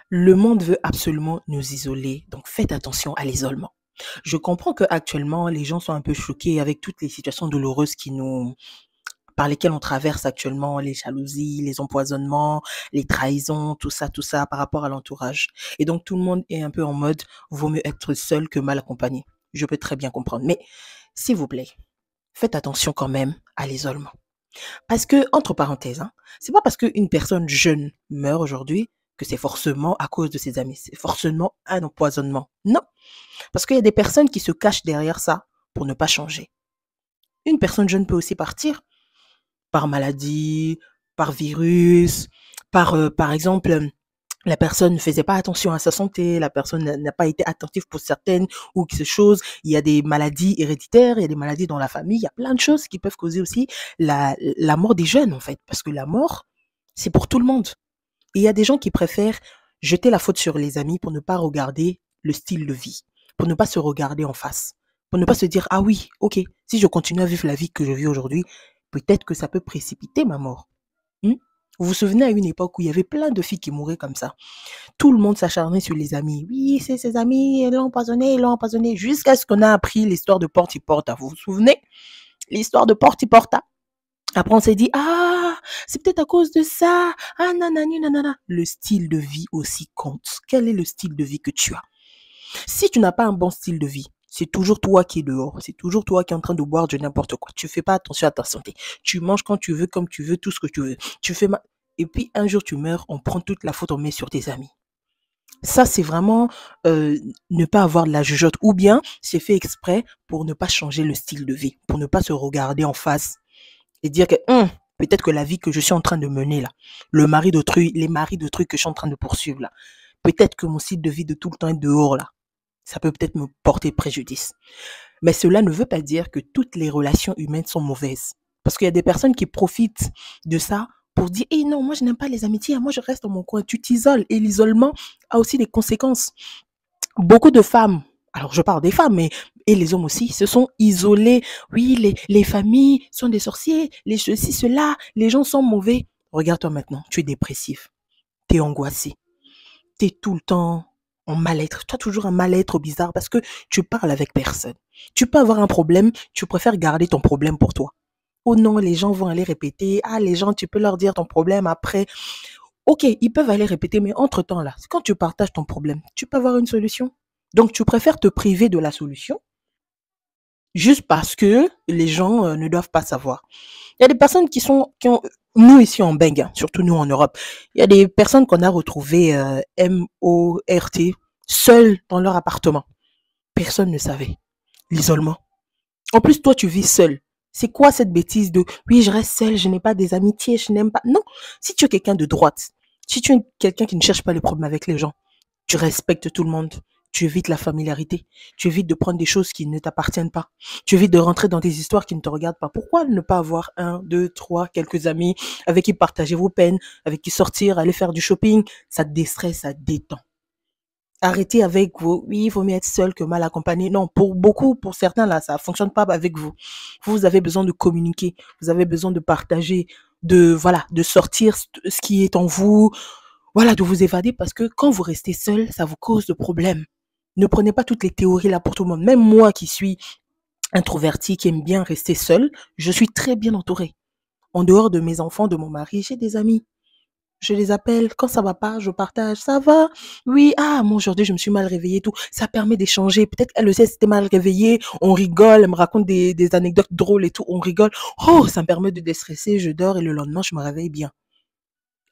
Le monde veut absolument nous isoler, donc faites attention à l'isolement. Je comprends qu'actuellement, les gens sont un peu choqués avec toutes les situations douloureuses par lesquelles on traverse actuellement, les jalousies, les empoisonnements, les trahisons, tout ça par rapport à l'entourage. Et donc tout le monde est un peu en mode, vaut mieux être seul que mal accompagné. Je peux très bien comprendre. Mais s'il vous plaît, faites attention quand même à l'isolement. Parce que, entre parenthèses, hein, c'est pas parce qu'une personne jeune meurt aujourd'hui que c'est forcément à cause de ses amis. C'est forcément un empoisonnement. Non. Parce qu'il y a des personnes qui se cachent derrière ça pour ne pas changer. Une personne jeune peut aussi partir par maladie, par virus, par exemple, la personne ne faisait pas attention à sa santé, la personne n'a pas été attentive pour certaines ou quelque chose. Il y a des maladies héréditaires, il y a des maladies dans la famille, il y a plein de choses qui peuvent causer aussi la mort des jeunes, en fait. Parce que la mort, c'est pour tout le monde. Et il y a des gens qui préfèrent jeter la faute sur les amis pour ne pas regarder le style de vie, pour ne pas se regarder en face, pour ne pas se dire, ah oui, ok, si je continue à vivre la vie que je vis aujourd'hui, peut-être que ça peut précipiter ma mort. Hmm. Vous vous souvenez à une époque où il y avait plein de filles qui mouraient comme ça. Tout le monde s'acharnait sur les amis. Oui, c'est ses amis, ils l'ont empoisonné, jusqu'à ce qu'on a appris l'histoire de Porti Porta. Vous vous souvenez? L'histoire de Porti Porta. Après, on s'est dit, ah, c'est peut-être à cause de ça. Ah, nanani, nanana. Le style de vie aussi compte. Quel est le style de vie que tu as? Si tu n'as pas un bon style de vie, c'est toujours toi qui es dehors. C'est toujours toi qui es en train de boire de n'importe quoi. Tu fais pas attention à ta santé. Tu manges quand tu veux, comme tu veux, tout ce que tu veux. Tu fais Et puis, un jour, tu meurs, on prend toute la faute, on met sur tes amis. Ça, c'est vraiment ne pas avoir de la jugeote. Ou bien, c'est fait exprès pour ne pas changer le style de vie, pour ne pas se regarder en face et dire que peut-être que la vie que je suis en train de mener là, les maris d'autrui que je suis en train de poursuivre là, peut-être que mon style de vie de tout le temps être dehors là, ça peut peut-être me porter préjudice. Mais cela ne veut pas dire que toutes les relations humaines sont mauvaises. Parce qu'il y a des personnes qui profitent de ça pour dire, eh non, moi je n'aime pas les amitiés, moi je reste dans mon coin, tu t'isoles. Et l'isolement a aussi des conséquences. Beaucoup de femmes, alors je parle des femmes, mais et les hommes aussi, se sont isolés. Oui, les familles sont des sorciers, les ceci, cela, les gens sont mauvais. Regarde-toi maintenant, tu es dépressif, tu es angoissé, tu es tout le temps en mal-être. Tu as toujours un mal-être bizarre parce que tu parles avec personne. Tu peux avoir un problème, tu préfères garder ton problème pour toi. Oh non, les gens vont aller répéter. Ah, les gens, tu peux leur dire ton problème après. Ok, ils peuvent aller répéter, mais entre-temps, là, quand tu partages ton problème, tu peux avoir une solution. Donc, tu préfères te priver de la solution juste parce que les gens ne doivent pas savoir. Il y a des personnes nous ici en Beng, hein, surtout nous en Europe, il y a des personnes qu'on a retrouvées MORT, seules dans leur appartement. Personne ne savait. L'isolement. En plus, toi, tu vis seul. C'est quoi cette bêtise de oui, je reste seule, je n'ai pas des amitiés, je n'aime pas. Non, si tu es quelqu'un de droite, si tu es quelqu'un qui ne cherche pas les problèmes avec les gens, tu respectes tout le monde, tu évites la familiarité, tu évites de prendre des choses qui ne t'appartiennent pas, tu évites de rentrer dans des histoires qui ne te regardent pas. Pourquoi ne pas avoir un, deux, trois, quelques amis avec qui partager vos peines, avec qui sortir, aller faire du shopping? Ça te déstresse, ça te détend. Arrêtez avec vous. Oui, il vaut mieux être seul que mal accompagné. Non, pour beaucoup, pour certains, là, ça fonctionne pas avec vous. Vous avez besoin de communiquer. Vous avez besoin de partager, voilà, de sortir ce qui est en vous. Voilà, de vous évader parce que quand vous restez seul, ça vous cause de problèmes. Ne prenez pas toutes les théories là pour tout le monde. Même moi qui suis introvertie, qui aime bien rester seule, je suis très bien entourée. En dehors de mes enfants, de mon mari, j'ai des amis. Je les appelle, quand ça va pas, je partage. Ça va? Oui, ah, moi aujourd'hui je me suis mal réveillée et tout. Ça permet d'échanger. Peut-être elle aussi elle s'était mal réveillée. On rigole, elle me raconte des anecdotes drôles et tout. On rigole. Oh, ça me permet de déstresser. Je dors et le lendemain je me réveille bien.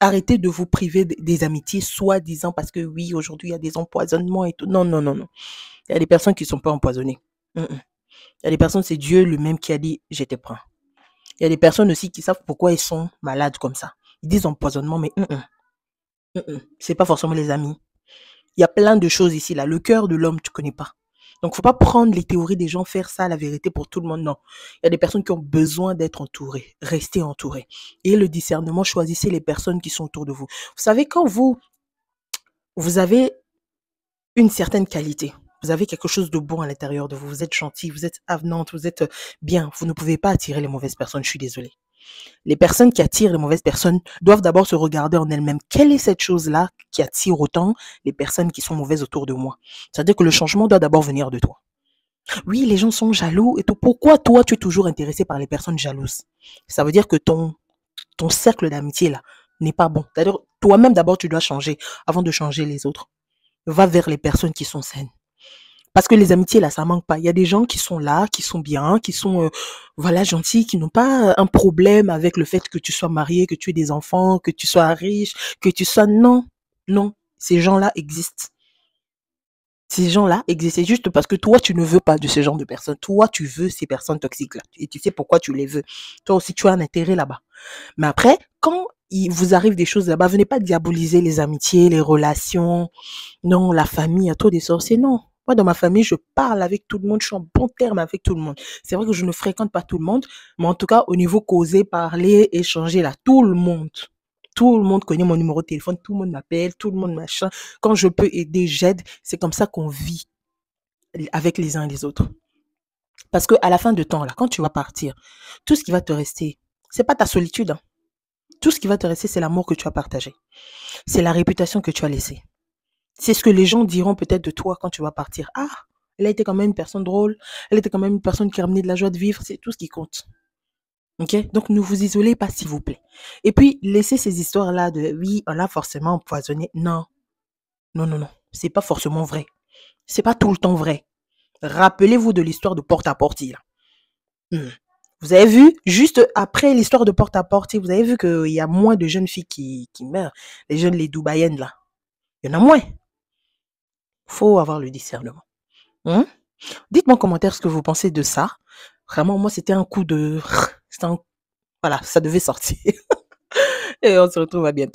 Arrêtez de vous priver des amitiés soi-disant parce que oui, aujourd'hui il y a des empoisonnements et tout. Non, non, non, non. Il y a des personnes qui ne sont pas empoisonnées. Il y a des personnes, c'est Dieu lui-même qui a dit, je te prends. Il y a des personnes aussi qui savent pourquoi ils sont malades comme ça. Ils disent empoisonnement, mais c'est pas forcément les amis. Il y a plein de choses ici, là. Le cœur de l'homme, tu connais pas. Donc, faut pas prendre les théories des gens, faire ça la vérité pour tout le monde. Non. Il y a des personnes qui ont besoin d'être entourées, rester entourées. Et le discernement, choisissez les personnes qui sont autour de vous. Vous savez, quand vous avez une certaine qualité, vous avez quelque chose de bon à l'intérieur de vous, vous êtes gentil, vous êtes avenante, vous êtes bien, vous ne pouvez pas attirer les mauvaises personnes, je suis désolée. Les personnes qui attirent les mauvaises personnes doivent d'abord se regarder en elles-mêmes. Quelle est cette chose-là qui attire autant les personnes qui sont mauvaises autour de moi? C'est-à-dire que le changement doit d'abord venir de toi. Oui, les gens sont jaloux et tout. Pourquoi toi, tu es toujours intéressé par les personnes jalouses? Ça veut dire que ton cercle d'amitié là n'est pas bon. C'est-à-dire, toi-même d'abord, tu dois changer avant de changer les autres. Va vers les personnes qui sont saines. Parce que les amitiés, là, ça manque pas. Il y a des gens qui sont là, qui sont bien, qui sont, voilà, gentils, qui n'ont pas un problème avec le fait que tu sois marié, que tu aies des enfants, que tu sois riche, que tu sois... Non, non. Ces gens-là existent. Ces gens-là existent. C'est juste parce que toi, tu ne veux pas de ce genre de personnes. Toi, tu veux ces personnes toxiques-là. Et tu sais pourquoi tu les veux. Toi aussi, tu as un intérêt là-bas. Mais après, quand il vous arrive des choses là-bas, venez pas diaboliser les amitiés, les relations. Non, la famille, à toi des sorciers, non. Moi, dans ma famille, je parle avec tout le monde, je suis en bon terme avec tout le monde. C'est vrai que je ne fréquente pas tout le monde, mais en tout cas, au niveau causer, parler, échanger, là, tout le monde connaît mon numéro de téléphone, tout le monde m'appelle, tout le monde machin. Quand je peux aider, j'aide. C'est comme ça qu'on vit avec les uns et les autres. Parce que à la fin de temps, là, quand tu vas partir, tout ce qui va te rester, c'est pas ta solitude, hein. Tout ce qui va te rester, c'est l'amour que tu as partagé. C'est la réputation que tu as laissée. C'est ce que les gens diront peut-être de toi quand tu vas partir. Ah, elle a été quand même une personne drôle. Elle était quand même une personne qui ramenait de la joie de vivre. C'est tout ce qui compte. Ok? Donc, ne vous isolez pas, s'il vous plaît. Et puis, laissez ces histoires-là de oui, on l'a forcément empoisonné. Non, non, non, non. C'est pas forcément vrai. C'est pas tout le temps vrai. Rappelez-vous de l'histoire de porte-à-porte, là. Hmm. Vous avez vu, juste après l'histoire de porte-à-porte, vous avez vu qu'il y a moins de jeunes filles qui meurent. Les jeunes, les Dubaïennes, là. Il y en a moins. Faut avoir le discernement. Hein? Dites-moi en commentaire ce que vous pensez de ça. Vraiment, moi, c'était un coup de... Voilà, ça devait sortir. Et on se retrouve à bientôt.